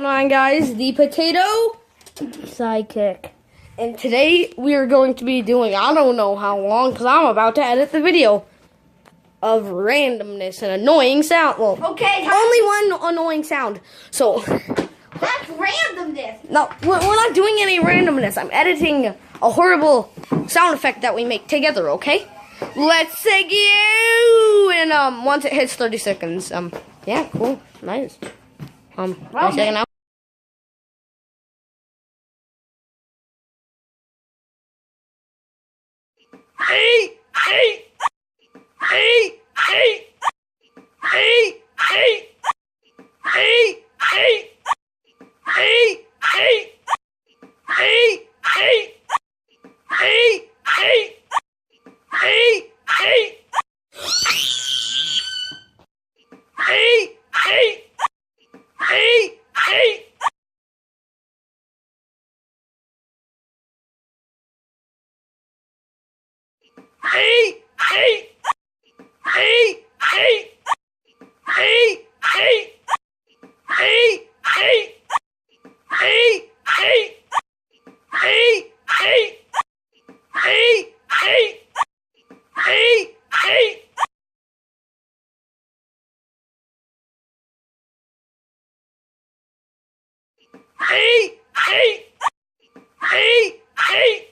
going on, guys? The potato sidekick. And today we are going to be doing, I don't know how long, because I'm about to edit the video of randomness and annoying sound. Well, okay, only one annoying sound. So that's randomness. No, we're not doing any randomness. I'm editing a horrible sound effect that we make together. Okay, let's take you. And once it hits 30 seconds, yeah, cool, nice. Wait a second now. Hey, hey, hey, hey, hey, hey, hey, hey, hey, hey, hey, hey, hey, hey, hey, hey, hey, hey, hey, hey. Hey, hey, hey, hey, hey, hey, hey, hey, hey, hey, hey, hey, hey, hey, hey, hey. Hey, hey, hey, hey.